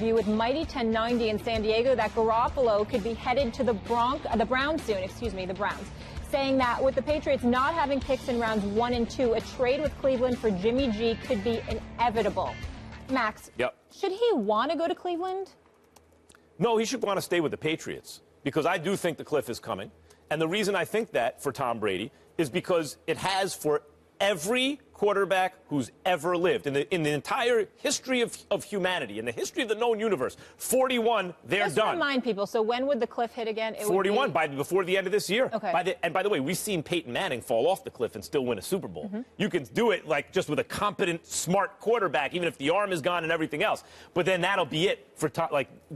With Mighty 1090 in San Diego that Garoppolo could be headed to the Browns soon, the Browns, saying that with the Patriots not having picks in rounds 1 and 2, a trade with Cleveland for Jimmy G could be inevitable. Max, should he want to go to Cleveland? No, he should want to stay with the Patriots because I do think the cliff is coming. And the reason I think that for Tom Brady is because it has for every quarterback who's ever lived in the entire history of humanity, in the history of the known universe. 41, they're Just done. Remind people. So when would the cliff hit again? 41 before the end of this year. Okay. And by the way, we've seen Peyton Manning fall off the cliff and still win a Super Bowl. You can do it like just with a competent, smart quarterback, even if the arm is gone and everything else. But then that'll be it for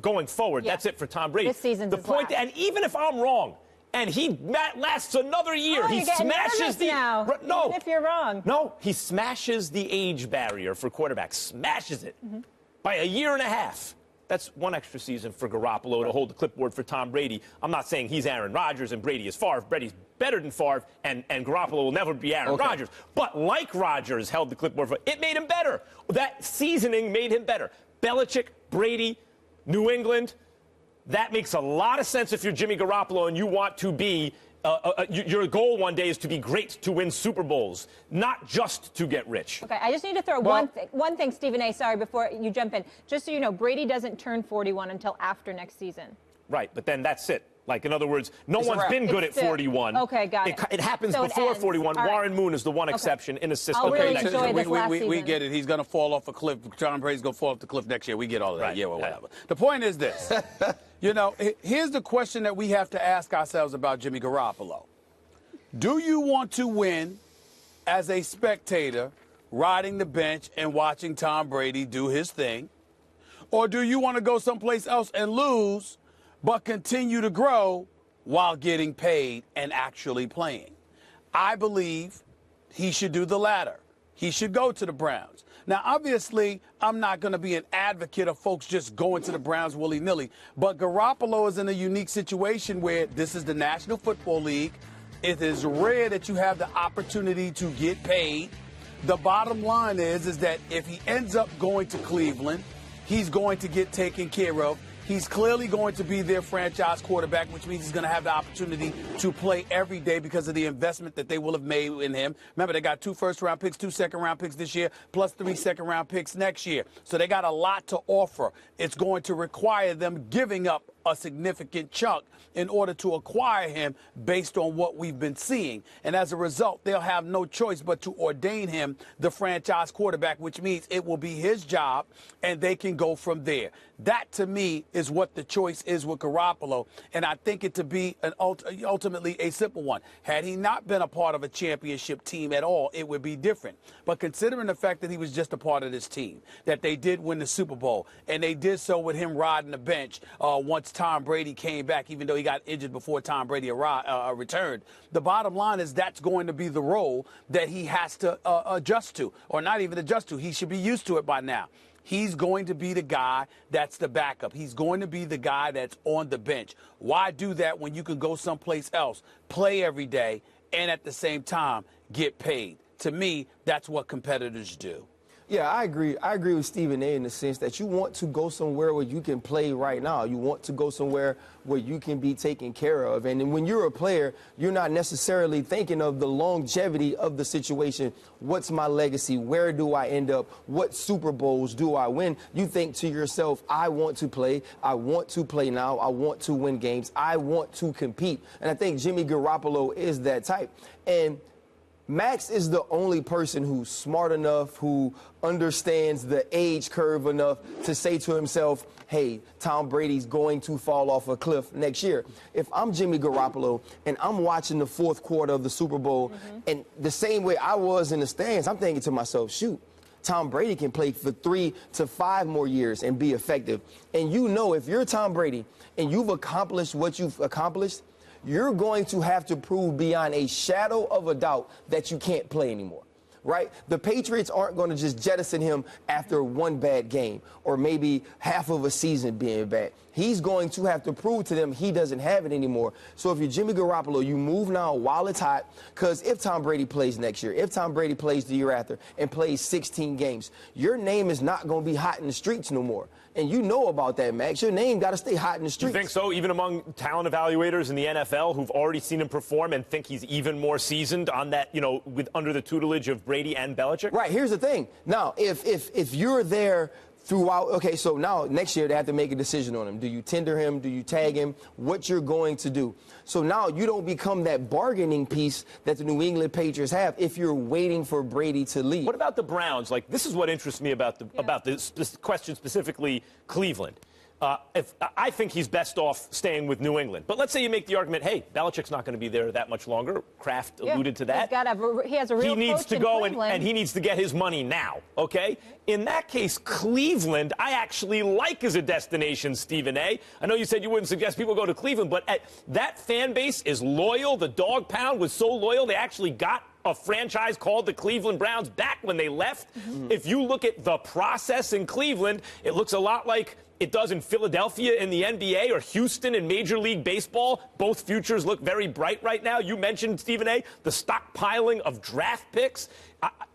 going forward. That's it for Tom Brady. This season's the point. And even if I'm wrong, and he lasts another year. He smashes the now. No. Even if you're wrong. No, he smashes the age barrier for quarterbacks. Smashes it by a year and a half. That's one extra season for Garoppolo to hold the clipboard for Tom Brady. I'm not saying he's Aaron Rodgers and Brady is Favre. Brady's better than Favre, and Garoppolo will never be Aaron Rodgers. But like Rodgers held the clipboard for it made him better. That seasoning made him better. Belichick, Brady, New England. That makes a lot of sense if you're Jimmy Garoppolo and you want to be, your goal one day is to be great, to win Super Bowls, not just to get rich. Okay, I just need to throw one thing, Stephen A., sorry, before you jump in. Just so you know, Brady doesn't turn 41 until after next season. Right, but then that's it. Like, in other words, no one's been good at 41. Okay, got it. It happens So before it 41. All right. Warren Moon is the one exception in a system. I'll really enjoy this last we season. get it. He's going to fall off a cliff. Tom Brady's going to fall off the cliff next year. We get all of that. Right. Yeah, well, whatever. The point is this. You know, here's the question that we have to ask ourselves about Jimmy Garoppolo. Do you want to win as a spectator, riding the bench and watching Tom Brady do his thing? Or do you want to go someplace else and lose, but continue to grow while getting paid and actually playing? I believe he should do the latter. He should go to the Browns. Now, obviously, I'm not going to be an advocate of folks just going to the Browns willy-nilly, but Garoppolo is in a unique situation where this is the National Football League. It is rare that you have the opportunity to get paid. The bottom line is that if he ends up going to Cleveland, he's going to get taken care of. He's clearly going to be their franchise quarterback, which means he's going to have the opportunity to play every day because of the investment that they will have made in him. Remember, they got 2 first-round picks, 2 second-round picks this year, plus 3 second-round picks next year. So they got a lot to offer. It's going to require them giving up a significant chunk in order to acquire him based on what we've been seeing. And as a result, they'll have no choice but to ordain him the franchise quarterback, which means it will be his job and they can go from there. That, to me, is what the choice is with Garoppolo, and I think it to be ultimately a simple one. Had he not been a part of a championship team at all, it would be different. But considering the fact that he was just a part of this team, that they did win the Super Bowl, and they did so with him riding the bench once Tom Brady came back, even though he got injured before Tom Brady returned, the bottom line is that's going to be the role that he has to adjust to, or not even adjust to. He should be used to it by now. He's going to be the guy that's the backup. He's going to be the guy that's on the bench. Why do that when you can go someplace else, play every day, and at the same time get paid? To me, that's what competitors do. Yeah, I agree. I agree with Stephen A. in the sense that you want to go somewhere where you can play right now. You want to go somewhere where you can be taken care of. And when you're a player, you're not necessarily thinking of the longevity of the situation. What's my legacy? Where do I end up? What Super Bowls do I win? You think to yourself, I want to play. I want to play now. I want to win games. I want to compete. And I think Jimmy Garoppolo is that type. And Max is the only person who's smart enough, who understands the age curve enough to say to himself, hey, Tom Brady's going to fall off a cliff next year. If I'm Jimmy Garoppolo and I'm watching the 4th quarter of the Super Bowl, and the same way I was in the stands, I'm thinking to myself, shoot, Tom Brady can play for 3 to 5 more years and be effective. And you know, if you're Tom Brady and you've accomplished what you've accomplished, you're going to have to prove beyond a shadow of a doubt that you can't play anymore, right? The Patriots aren't going to just jettison him after one bad game or maybe half of a season being bad. He's going to have to prove to them he doesn't have it anymore. So if you're Jimmy Garoppolo, you move now while it's hot, because if Tom Brady plays next year, if Tom Brady plays the year after and plays 16 games, your name is not going to be hot in the streets no more. And you know about that, Max. Your name got to stay hot in the streets. You think so? Even among talent evaluators in the NFL who've already seen him perform and think he's even more seasoned on that, with under the tutelage of Brady and Belichick? Right. Here's the thing. Now, if you're there throughout, okay, so now next year they have to make a decision on him. Do you tender him? Do you tag him? What you're going to do. So now you don't become that bargaining piece that the New England Patriots have if you're waiting for Brady to leave. What about the Browns? Like, this is what interests me about this question, specifically Cleveland. I think he's best off staying with New England. But let's say you make the argument, hey, Belichick's not going to be there that much longer. Kraft alluded to that. He has a real He needs coach to in go Cleveland. and he needs to get his money now, okay? In that case, Cleveland, I actually like as a destination, Stephen A. I know you said you wouldn't suggest people go to Cleveland, but that fan base is loyal. The dog pound was so loyal, they actually got a franchise called the Cleveland Browns back when they left. Mm-hmm. If you look at the process in Cleveland, it looks a lot like it does in Philadelphia in the NBA or Houston in Major League Baseball. Both futures look very bright right now. You mentioned, Stephen A., the stockpiling of draft picks.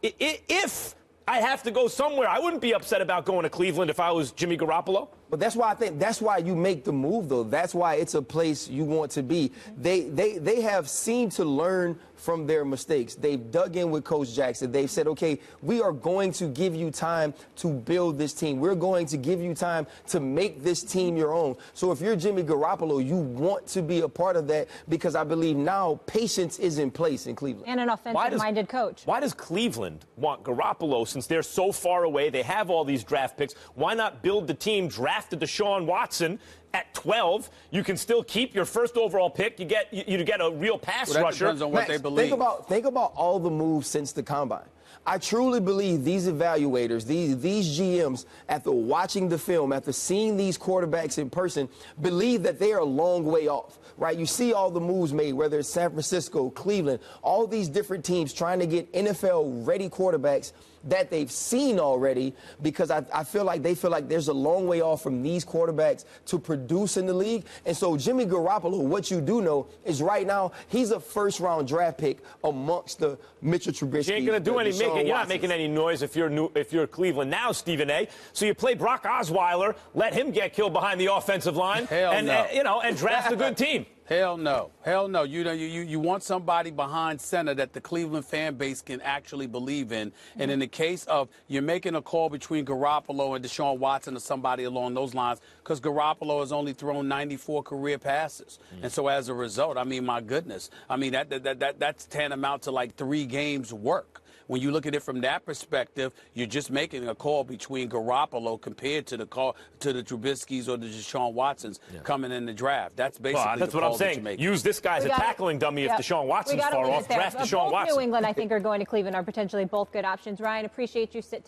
If I have to go somewhere, I wouldn't be upset about going to Cleveland if I was Jimmy Garoppolo. But that's why I think that's why you make the move, though. That's why it's a place you want to be. They have seemed to learn from their mistakes. They've dug in with Coach Jackson. They've said, okay, we are going to give you time to build this team. We're going to give you time to make this team your own. So if you're Jimmy Garoppolo, you want to be a part of that because I believe now patience is in place in Cleveland. And an offensive-minded coach. Why does Cleveland want Garoppolo since they're so far away? They have all these draft picks. Why not build the team, draft Deshaun Watson at 12? You can still keep your first overall pick. You get a real pass rusher. Depends on what they believe. Think about all the moves since the combine. I truly believe these evaluators, these GMs, after watching the film, after seeing these quarterbacks in person, believe that they are a long way off, right? You see all the moves made, whether it's San Francisco, Cleveland, all these different teams trying to get NFL-ready quarterbacks that they've seen already because I feel like they feel like there's a long way off from these quarterbacks to produce in the league. And so Jimmy Garoppolo, what you do know is right now he's a first-round draft pick amongst the Mitchell Trubisky. You ain't going to do any making. You're not making any noise if you're Cleveland now, Stephen A. So you play Brock Osweiler, let him get killed behind the offensive line, and draft a good team. Hell no. Hell no. You want somebody behind center that the Cleveland fan base can actually believe in. Mm-hmm. And in the case of you're making a call between Garoppolo and Deshaun Watson or somebody along those lines, because Garoppolo has only thrown 94 career passes. Mm-hmm. And so as a result, I mean, my goodness. I mean, that's tantamount to like 3 games work. When you look at it from that perspective, you're just making a call between Garoppolo compared to the Trubiskys or the Deshaun Watsons coming in the draft. That's basically that's what I'm saying. Use this guy as a tackling dummy if Deshaun Watson's far off. Draft Deshaun Watson. New England, I think, are going to Cleveland are potentially both good options. Ryan, appreciate you